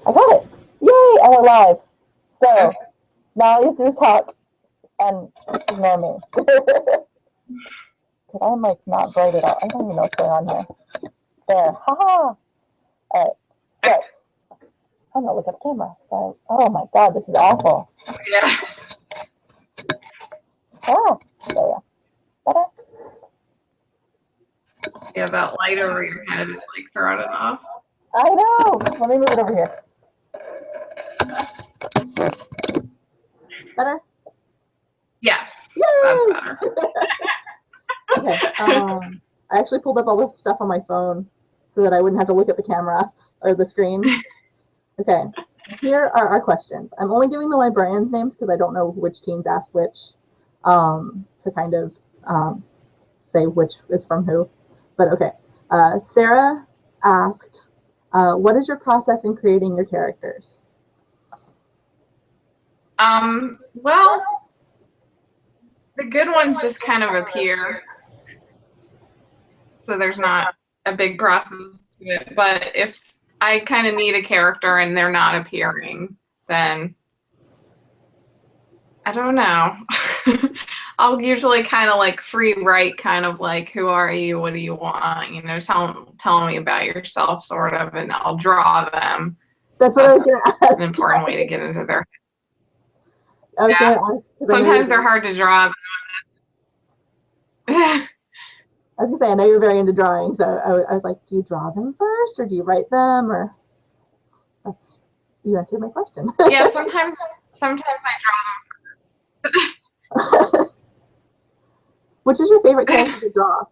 I got it. Yay! And we're live. So now all you have to do is talk and ignore me. Because I'm like not bright at all. I don't even know what's going on here. There. Haha. Alright. So I'm gonna look at the camera. Sorry. Oh my god, this is awful. Yeah. Oh, there we go. Better? Yeah, that light over your head is like throwing it off. I know. Let me move it over here. Better? Yes. Yay! That's better. Okay. I actually pulled up all the stuff on my phone so that I wouldn't have to look at the camera or the screen. Okay. Here are our questions. I'm only doing the librarians' names because I don't know which teams asked which, to kind of say which is from who. But okay. Sarah asked, what is your process in creating your characters? Well, the good ones just kind of appear. So there's not a big process to it. But if I kind of need a character and they're not appearing, then I don't know. I'll usually kind of like free write, kind of like, who are you? What do you want? You know, tell me about yourself, sort of, and I'll draw them. That's what I was going to ask. An important way to get into their head. Yeah. Sometimes they're hard to draw. I was going to say, I know you're very into drawing, so I was like, do you draw them first, or do you write them, or you answered my question. Yeah, sometimes I draw them. Which is your favorite character to draw?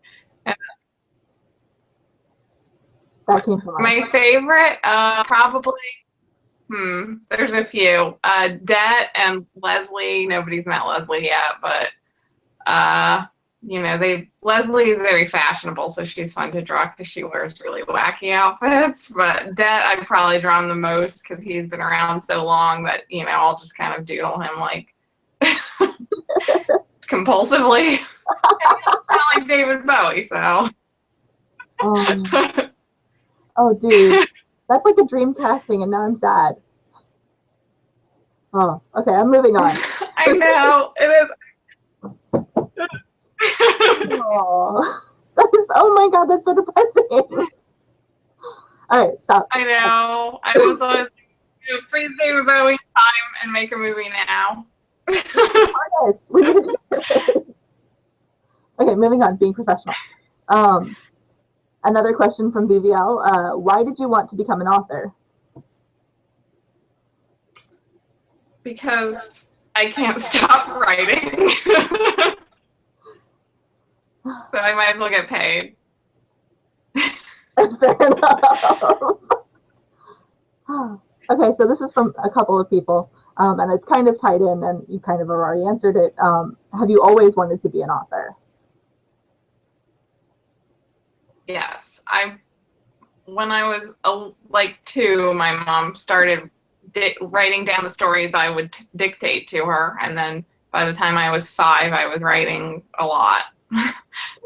That came from us. My favorite, probably, there's a few. Det and Leslie. Nobody's met Leslie yet, but you know, Leslie is very fashionable, so she's fun to draw because she wears really wacky outfits. But Det, I've probably drawn the most because he's been around so long that, you know, I'll just kind of doodle him like compulsively. Kind of like David Bowie, so. Oh, dude, that's like a dream casting, and now I'm sad. Oh, okay, I'm moving on. I know, it is. Oh my god, that's so depressing. All right, stop. I know. I was always freeze David Bowie time and make a movie now. Yes, we need to do this. Okay, moving on, being professional. Another question from BVL. Why did you want to become an author? Because I can't stop writing. So I might as well get paid. Fair enough. Okay, so this is from a couple of people, and it's kind of tied in, and you kind of have already answered it. Have you always wanted to be an author? Yes. When I was like 2, my mom started writing down the stories I would dictate to her, and then by the time I was 5, I was writing a lot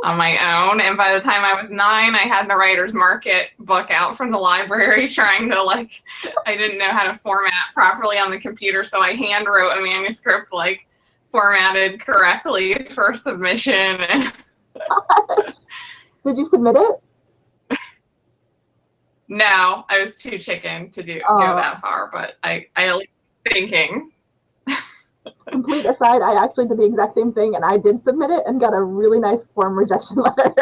on my own, and by the time I was 9, I had the Writer's Market book out from the library trying to, like, I didn't know how to format properly on the computer, so I hand wrote a manuscript, like, formatted correctly for submission. Did you submit it? No, I was too chicken to go that far, but I like thinking. Complete aside, I actually did the exact same thing, and I did submit it and got a really nice form rejection letter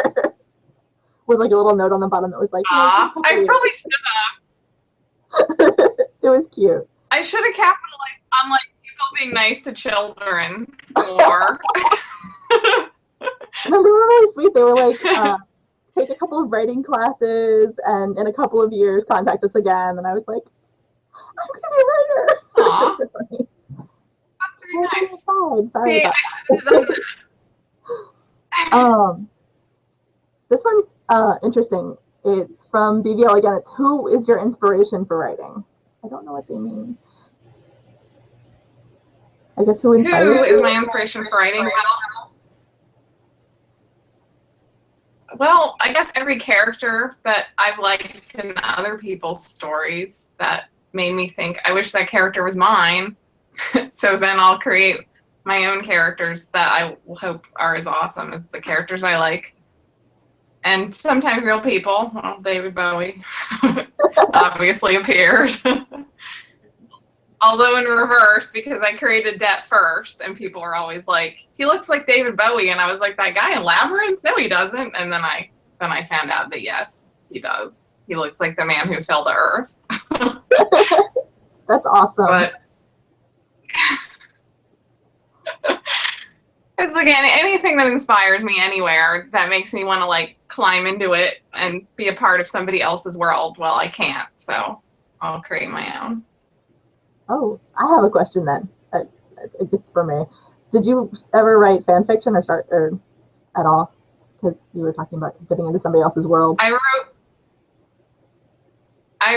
with like a little note on the bottom that was like, I probably should have. It was cute. I should have capitalized on like people being nice to children more. No, they were really sweet. They were like, take a couple of writing classes, and in a couple of years, contact us again. And I was like, I'm going to be a writer. Aww. That's very nice. Sorry about that. I should have done that. This one's interesting. It's from BVL again. It's, who is your inspiration for writing? I don't know what they mean. I guess who inspired you? Who is my inspiration for writing? Well, I guess every character that I've liked in other people's stories that made me think, I wish that character was mine. So then I'll create my own characters that I hope are as awesome as the characters I like. And sometimes real people. Well, David Bowie obviously appeared. Although in reverse, because I created Det first, and people are always like, he looks like David Bowie. And I was like, that guy in Labyrinth? No, he doesn't. And then I found out that yes, he does. He looks like the man who fell to Earth. That's awesome. But it's again, anything that inspires me anywhere that makes me want to like climb into it and be a part of somebody else's world. Well, I can't, so I'll create my own. Oh, I have a question then. It's for me. Did you ever write fan fiction or at all? Because you were talking about getting into somebody else's world. I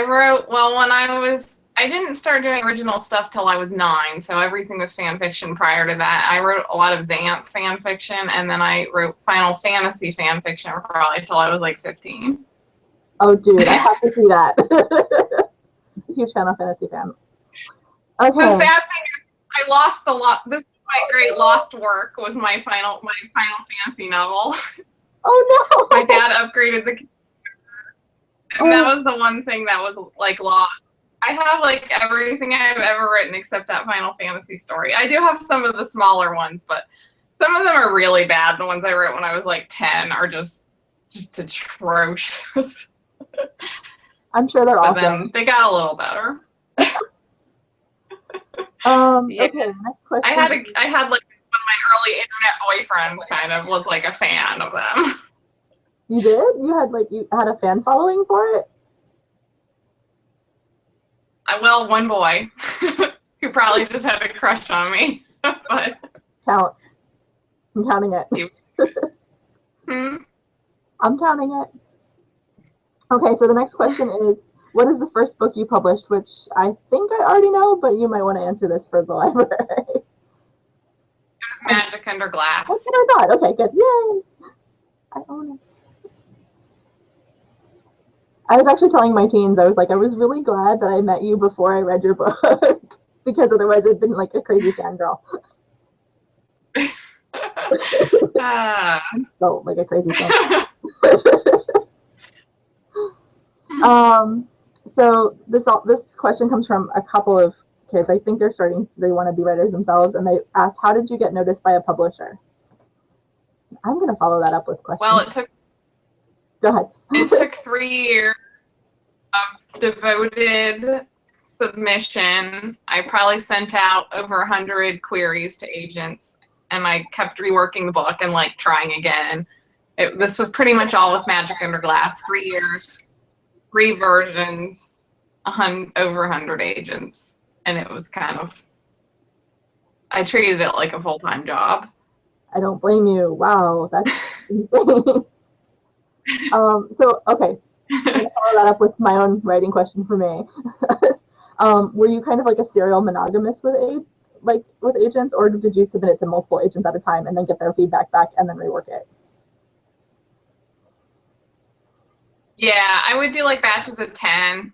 wrote, well, when I didn't start doing original stuff till I was 9, so everything was fan fiction prior to that. I wrote a lot of Xanth fan fiction, and then I wrote Final Fantasy fan fiction probably till I was like 15. Oh, dude, I have to see that. Huge Final Fantasy fan. Okay. The sad thing is I lost a lot. This is my great lost work was my Final Fantasy novel. Oh, no. My dad upgraded the computer, and that was the one thing that was like lost. I have like everything I've ever written except that Final Fantasy story. I do have some of the smaller ones, but some of them are really bad. The ones I wrote when I was like 10 are just atrocious. I'm sure they're awesome. But then they got a little better. Yeah. Okay, next question. I had like one of my early internet boyfriends kind of was like a fan of them. You did? You had a fan following for it? Well, one boy who probably just had a crush on me, but counts. I'm counting it. I'm counting it. Okay, so the next question is, what is the first book you published? Which I think I already know, but you might want to answer this for the library. It was Magic Under Glass. That's what I thought. Okay, good. Yay! I own it. I was actually telling my teens, I was like, I was really glad that I met you before I read your book, because otherwise I'd been like a crazy fangirl. So like a crazy fangirl. So this question comes from a couple of kids. I think they want to be writers themselves, and they asked, how did you get noticed by a publisher? I'm going to follow that up with questions. Well, it took Go ahead. It took 3 years of devoted submission. I probably sent out over 100 queries to agents, and I kept reworking the book and like trying again. This was pretty much all with Magic Under Glass. 3 years, 3 versions, over 100 agents, and it was kind of, I treated it like a full-time job. I don't blame you. Wow, that's insane. So, okay, I'm going to follow that up with my own writing question for me. Were you kind of like a serial monogamous with agents, or did you submit it to multiple agents at a time and then get their feedback back and then rework it? Yeah, I would do like batches of 10,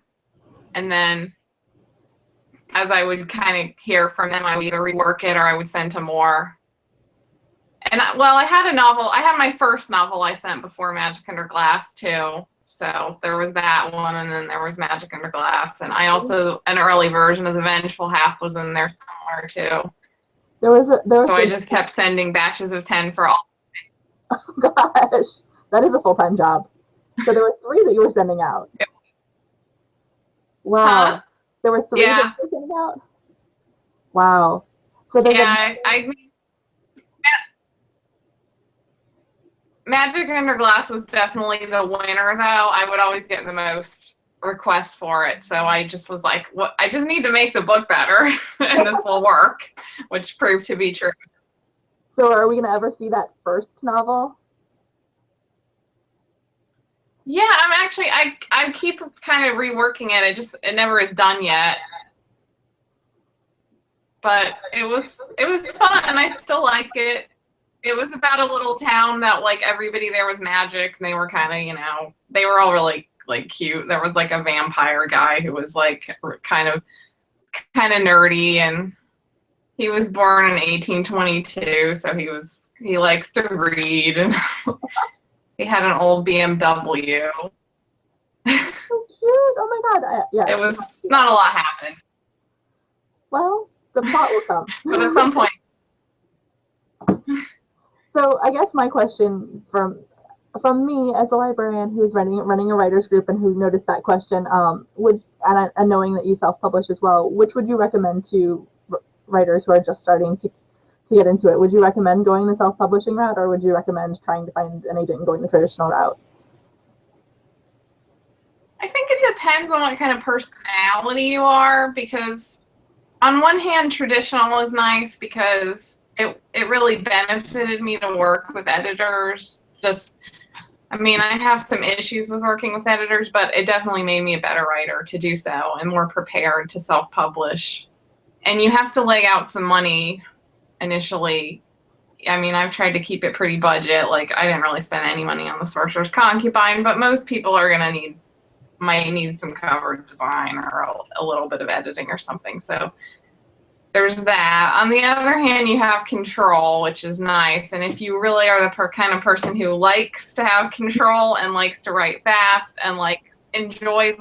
and then as I would kind of hear from them, I would either rework it or I would send to more. And I had my first novel I sent before Magic Under Glass too. So there was that one, and then there was Magic Under Glass, and I also, an early version of The Vengeful Half was in there somewhere too. So I just kept sending batches of 10 for all. Oh gosh, that is a full-time job. So there were 3 that you were sending out. Wow. Huh? There were 3 that you were sending out? Wow. So Magic Under Glass was definitely the winner, though. I would always get the most requests for it. So I just was like, "What? I just need to make the book better, and this will work," which proved to be true. So are we going to ever see that first novel? Yeah, I keep kind of reworking it. It never is done yet. But it was fun, and I still like it. It was about a little town that like everybody there was magic, and they were kind of, they were all really like cute. There was like a vampire guy who was like kind of nerdy, and he was born in 1822, so he likes to read, and he had an old BMW. So cute. Oh my God. Yeah. It was not a lot happened. Well, the plot will come. But at some point. So I guess my question from me as a librarian who's running a writers group and who noticed that question, and knowing that you self-publish as well, which would you recommend to writers who are just starting to get into it? Would you recommend going the self-publishing route, or would you recommend trying to find an agent and going the traditional route? I think it depends on what kind of personality you are, because on one hand, traditional is nice because it really benefited me to work with editors. I have some issues with working with editors, but it definitely made me a better writer to do so and more prepared to self-publish. And you have to lay out some money initially. I've tried to keep it pretty budget. Like, I didn't really spend any money on The Sorcerer's Concubine, but most people are going to might need some cover design or a little bit of editing or something. So there's that. On the other hand, you have control, which is nice. And if you really are the kind of person who likes to have control and likes to write fast and enjoys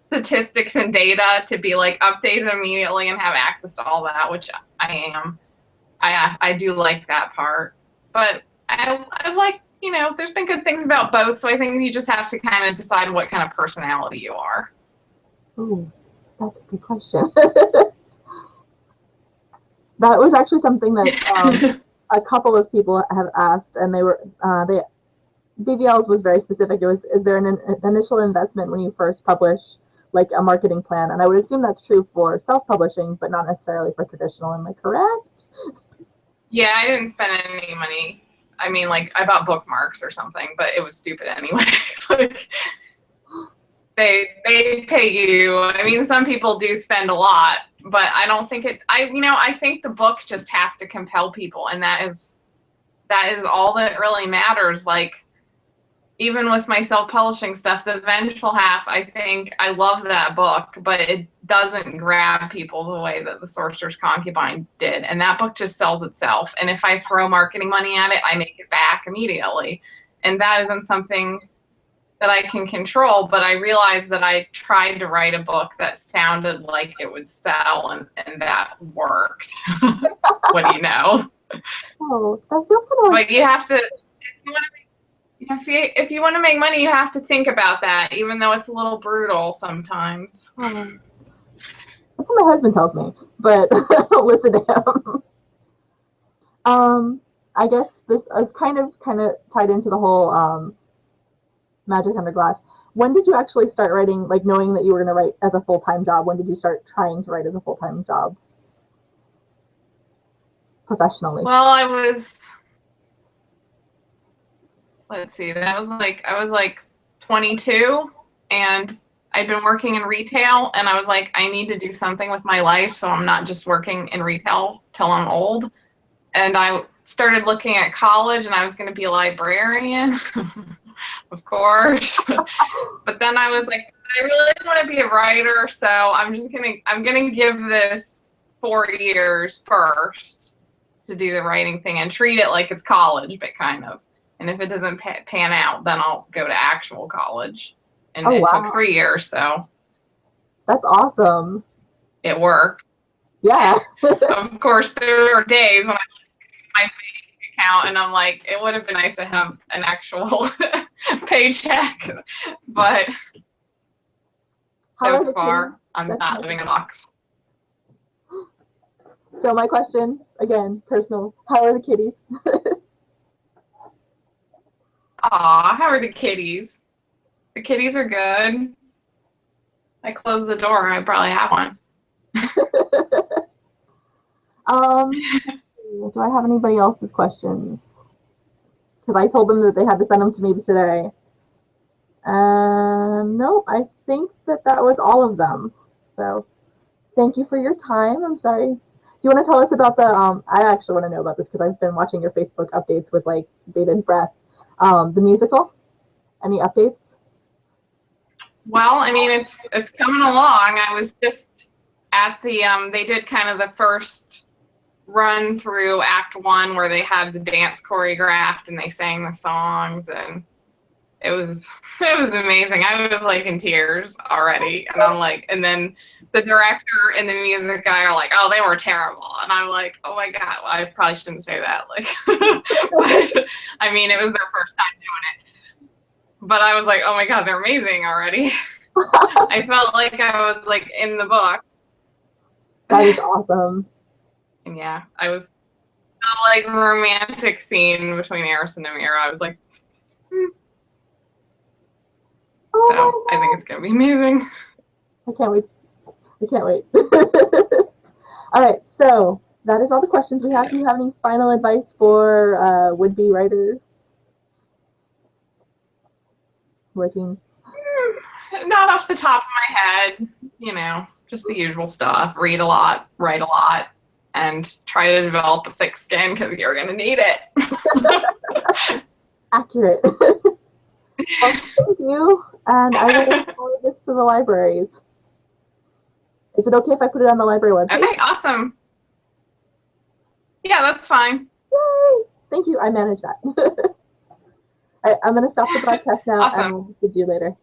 statistics and data to be updated immediately and have access to all that, which I am, I do like that part. But I like, there's been good things about both. So I think you just have to kind of decide what kind of personality you are. Ooh, that's a good question. That was actually something that a couple of people have asked, and BVL's was very specific. It was, is there an initial investment when you first publish, like a marketing plan? And I would assume that's true for self-publishing, but not necessarily for traditional. Am I correct? Yeah, I didn't spend any money. I bought bookmarks or something, but it was stupid anyway. They pay you. Some people do spend a lot, but I don't think I think the book just has to compel people, and that is all that really matters. Even with my self-publishing stuff, The Vengeful Half, I think I love that book, but it doesn't grab people the way that The Sorcerer's Concubine did. And that book just sells itself. And if I throw marketing money at it, I make it back immediately. And that isn't something that I can control, but I realized that I tried to write a book that sounded like it would sell, and that worked. What do you know? Oh, that feels kind of But you have to, if you want to make money, you have to think about that, even though it's a little brutal sometimes. that's what my husband tells me, but listen to him. I guess this is kind of tied into the whole Magic Under Glass. When did you actually start writing, knowing that you were going to write as a full-time job? When did you start trying to write as a full-time job professionally? Well, let's see, I was 22, and I'd been working in retail, and I was like, I need to do something with my life, so I'm not just working in retail till I'm old. And I started looking at college, and I was going to be a librarian, of course. But then I was like, I really want to be a writer, so I'm going to give this 4 years first to do the writing thing and treat it like it's college, but kind of. And if it doesn't pan out, then I'll go to actual college. And it took 3 years, so. That's awesome. It worked. Yeah. Of course, there are days when I look at my bank account and I'm like, it would have been nice to have an actual paycheck. But so far, I'm not living in a box. So my question, again, personal, how are the kitties? Aw, how are the kitties? The kitties are good. I closed the door. I probably have one. Do I have anybody else's questions? Because I told them that they had to send them to me today. No, I think that was all of them. So thank you for your time. I'm sorry. Do you want to tell us about the, I actually want to know about this because I've been watching your Facebook updates with Bated Breath. The musical? Any updates? Well, I mean, it's coming along. I was just at the they did kind of the first run through Act One where they had the dance choreographed and they sang the songs, and it was it was amazing. I was like in tears already, and I'm like, and then the director and the music guy are like, oh, they were terrible, and I'm like, oh my god, well, I probably shouldn't say that, like, but I mean, it was their first time doing it. But I was like, oh my god, they're amazing already. I felt like I was like in the book. That is awesome. And yeah, I was the like romantic scene between Eris and Amira. I was like, so I think it's gonna be amazing. I can't wait. I can't wait. All right, so that is all the questions we have. Do you have any final advice for would-be writers working? Not off the top of my head, you know, just the usual stuff. Read a lot, write a lot, and try to develop a thick skin because you're gonna need it. Accurate. Well, thank you, and I will forward this to the libraries. Is it okay if I put it on the library website? Okay, awesome. Yeah, that's fine. Yay! Thank you. I manage that. All right, I'm going to stop the broadcast now, Awesome. and we'll see you later.